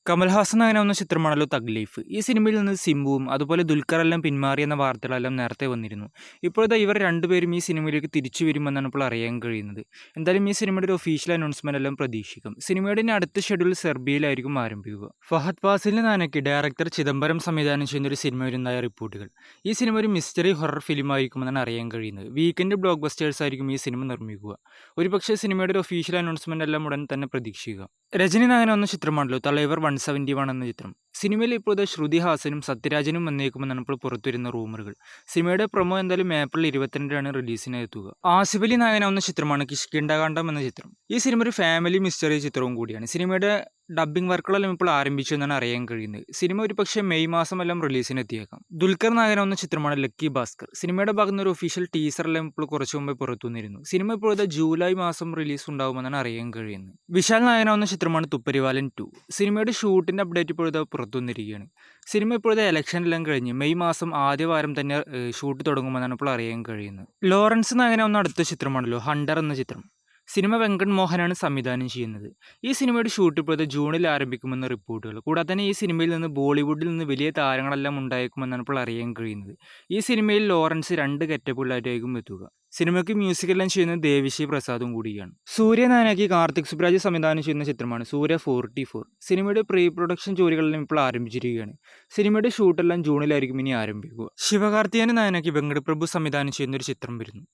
കമൽഹാസൻ നായകനാവുന്ന ചിത്രമാണല്ലോ thug life. ഈ സിനിമയിൽ നിന്ന് സിംബുവും അതുപോലെ ദുൽഖറെല്ലാം പിന്മാറിയെന്ന വാർത്തകളെല്ലാം നേരത്തെ വന്നിരുന്നു. ഇപ്പോഴത്തെ ഇവർ രണ്ടുപേരും ഈ സിനിമയിലേക്ക് തിരിച്ചു വരുമെന്നാണ് ഇപ്പോൾ അറിയാൻ കഴിയുന്നത്. എന്തായാലും ഈ സിനിമയുടെ ഒരു ഒഫീഷ്യൽ അനൗൺസ്മെന്റ് എല്ലാം പ്രതീക്ഷിക്കും. സിനിമയുടെ ഇനി അടുത്ത ഷെഡ്യൂൾ സെർബിയയിലായിരിക്കും ആരംഭിക്കുക. ഫഹദ് ഫാസിലിനെ നായകനാക്കി ഡയറക്ടർ ചിദംബരം സംവിധാനം ചെയ്യുന്ന ഒരു സിനിമ വരുന്നതായ റിപ്പോർട്ടുകൾ. ഈ സിനിമ ഒരു മിസ്റ്ററി ഹൊറർ ഫിലിം ആയിരിക്കുമെന്നാണ് അറിയാൻ കഴിയുന്നത്. വീക്കെൻഡ് ബ്ലോക്ക് ബസ്റ്റേഴ്സ് ആയിരിക്കും ഈ സിനിമ നിർമ്മിക്കുക. ഒരുപക്ഷെ സിനിമയുടെ ഒരു ഒഫീഷ്യൽ അനൗൺസ്മെന്റ് എല്ലാം ഉടൻ തന്നെ പ്രതീക്ഷിക്കുക. രജനി നായകനാവുന്ന ചിത്രമാണല്ലോ തലൈവർ 171 എന്ന ചിത്രം. സിനിമയിൽ ഇപ്പോൾ ശ്രുതി ഹാസനും സത്യരാജനും വന്നേക്കുമെന്നാണ് ഇപ്പോൾ പുറത്തുവരുന്ന റൂമറുകൾ. സിനിമയുടെ പ്രൊമോ എന്തായാലും ഏപ്രിൽ 22 റിലീസിനായി എത്തുക. ആസിഫ് അലി നായകനാവുന്ന ചിത്രമാണ് കിഷ്കിന്ധാകാന്ഡം എന്ന ചിത്രം. ഈ സിനിമ ഒരു ഫാമിലി മിസ്റ്ററി ചിത്രവും കൂടിയാണ്. സിനിമയുടെ ഡബ്ബിംഗ് വർക്കുകളെല്ലാം ഇപ്പോൾ ആരംഭിച്ചു എന്നാണ് അറിയാൻ കഴിയുന്നത്. സിനിമ ഒരു പക്ഷേ മെയ് മാസം എല്ലാം റിലീസിന് എത്തിയേക്കാം. ദുൽഖർ നായകനാവുന്ന ചിത്രമാണ് ലക്കി ഭാസ്കർ. സിനിമയുടെ ഭാഗത്ത് ഒരു ഒഫീഷ്യൽ ടീസറെല്ലാം ഇപ്പോൾ കുറച്ചു മുമ്പേ പുറത്തു വന്നിരുന്നു. സിനിമ ഇപ്പോഴത്തെ ജൂലൈ മാസം റിലീസ് ഉണ്ടാകുമെന്നാണ് അറിയാൻ കഴിയുന്നത്. വിശാൽ നായകനാവുന്ന ചിത്രമാണ് തുപ്പരിവാലൻ 2. സിനിമയുടെ ഷൂട്ടിന്റെ അപ്ഡേറ്റ് ഇപ്പോഴത്തെ പുറത്തു വന്നിരിക്കുകയാണ്. സിനിമ ഇപ്പോഴത്തെ ഇലക്ഷനെല്ലാം കഴിഞ്ഞ് മെയ് മാസം ആദ്യ വാരം തന്നെ ഷൂട്ട് തുടങ്ങുമെന്നാണ് ഇപ്പോൾ അറിയാൻ കഴിയുന്നത്. ലോറൻസ് നായകനാവുന്ന അടുത്ത ചിത്രമാണല്ലോ ഹണ്ടർ എന്ന ചിത്രം. സിനിമ വെങ്കട് മോഹനാണ് സംവിധാനം ചെയ്യുന്നത്. ഈ സിനിമയുടെ ഷൂട്ട് ഇപ്പോഴത്തെ ജൂണിൽ ആരംഭിക്കുമെന്ന റിപ്പോർട്ടുകൾ. കൂടാതെ തന്നെ ഈ സിനിമയിൽ നിന്ന് ബോളിവുഡിൽ നിന്ന് വലിയ താരങ്ങളെല്ലാം ഉണ്ടായേക്കുമെന്നാണ് ഇപ്പോൾ അറിയാൻ കഴിയുന്നത്. ഈ സിനിമയിൽ ലോറൻസ് 2 ഗെറ്റപ്പുകളായിട്ടായിരിക്കും എത്തുക. സിനിമയ്ക്ക് മ്യൂസിക്കെല്ലാം ചെയ്യുന്നത് ദേവിശ്രീ പ്രസാദും കൂടിയാണ്. സൂര്യ നായകനാക്കി കാർത്തിക് സുബ്രാജ് സംവിധാനം ചെയ്യുന്ന ചിത്രമാണ് സൂര്യ 44. സിനിമയുടെ പ്രീ പ്രൊഡക്ഷൻ ജോലികളെല്ലാം ഇപ്പോൾ ആരംഭിച്ചിരിക്കുകയാണ്. സിനിമയുടെ ഷൂട്ടെല്ലാം ജൂണിലായിരിക്കും ഇനി ആരംഭിക്കുക. ശിവകാർത്തികേയനെ നായകനാക്കി വെങ്കട് പ്രഭു സംവിധാനം ചെയ്യുന്ന ഒരു ചിത്രം വരുന്നു.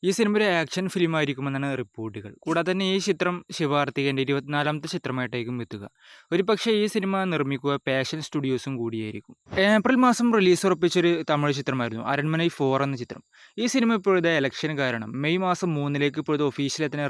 ഈ സിനിമ ഒരു ആക്ഷൻ ഫിലിം ആയിരിക്കുമെന്നാണ് റിപ്പോർട്ടുകൾ. കൂടാതെ തന്നെ ഈ ചിത്രം ശിവകാർത്തികേയൻ്റെ 24ാമത്തെ ചിത്രമായിട്ടായിരിക്കും എത്തുക. ഒരു പക്ഷേ ഈ സിനിമ നിർമ്മിക്കുക പാഷൻ സ്റ്റുഡിയോസും കൂടിയായിരിക്കും. ഏപ്രിൽ മാസം റിലീസ് ഉറപ്പിച്ചൊരു തമിഴ് ചിത്രമായിരുന്നു അരൺമനൈ 4 എന്ന ചിത്രം. ഈ സിനിമ ഇപ്പോഴത്തെ ഇലക്ഷൻ കാരണം മെയ് മാസം 3 ഇപ്പോഴത്തെ ഒഫീഷ്യലായി തന്നെ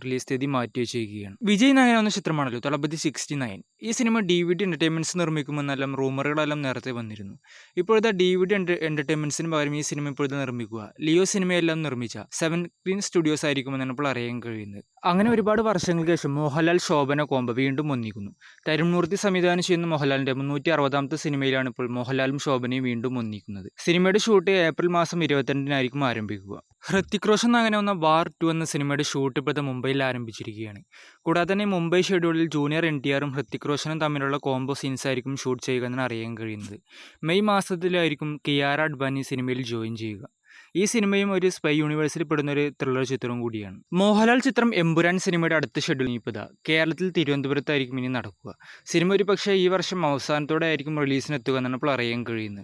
റിലീസ് തീയതി മാറ്റി വെച്ചിരിക്കുകയാണ്. വിജയ് നായകനാവുന്ന ചിത്രമാണല്ലോ തളപതി 69. ഈ സിനിമ DVD എന്റർടൈൻമെന്റ്സ് നിർമ്മിക്കുമെന്നെല്ലാം റൂമറുകളെല്ലാം നേരത്തെ വന്നിരുന്നു. ഇപ്പോഴത്തെ DVD എന്റർടൈൻമെന്റ്സിന് പകരം ഈ സിനിമ ഇപ്പോഴത്തെ നിർമ്മിക്കുക ലിയോ സിനിമയെല്ലാം നിർമ്മിച്ച 7 Green സ്റ്റുഡിയോസ് ആയിരിക്കുമെന്നാണ് ഇപ്പോൾ അറിയാൻ കഴിയുന്നത്. അങ്ങനെ ഒരുപാട് വർഷങ്ങൾക്ക് ശേഷം മോഹൻലാൽ ശോഭന കോംബോ വീണ്ടും ഒന്നിക്കുന്നു. തരുൺമൂർത്തി സംവിധാനം ചെയ്യുന്ന മോഹൻലാലിന്റെ 360ാമത്തെ സിനിമയിലാണ് ഇപ്പോൾ മോഹൻലാലും ശോഭനയും വീണ്ടും ഒന്നിക്കുന്നത്. സിനിമയുടെ ഷൂട്ട് ഏപ്രിൽ മാസം 22 ആരംഭിക്കുക. ഹൃത്തിക് റോഷൻ നായകനാവുന്ന വാർ 2 എന്ന സിനിമയുടെ ഷൂട്ട് ഇപ്പോഴത്തെ മുംബൈയിൽ ആരംഭിച്ചിരിക്കുകയാണ്. കൂടാതെ തന്നെ മുംബൈ ഷെഡ്യൂളിൽ ജൂനിയർ NTRും ഹൃത്തിക് റോഷനും തമ്മിലുള്ള കോംബോ സീൻസ് ആയിരിക്കും ഷൂട്ട് ചെയ്യുക എന്നാണ് അറിയാൻ കഴിയുന്നത്. മെയ് മാസത്തിലായിരിക്കും കിയാര അഡ്വാനി സിനിമയിൽ ജോയിൻ ചെയ്യുക. ഈ സിനിമയും ഒരു സ്പൈ യൂണിവേഴ്സിൽ പെടുന്ന ഒരു ത്രില്ലർ ചിത്രവും കൂടിയാണ്. മോഹൻലാൽ ചിത്രം എമ്പുരാൻ സിനിമയുടെ അടുത്ത ഷെഡ്യൂൾ ഇപ്പോൾ കേരളത്തിൽ തിരുവനന്തപുരത്തായിരിക്കും ഇനി നടക്കുക. സിനിമ ഒരു പക്ഷേ ഈ വർഷം അവസാനത്തോടെ ആയിരിക്കും റിലീസിനെത്തുക എന്നാണ് ഇപ്പോൾ അറിയാൻ കഴിയുന്നത്.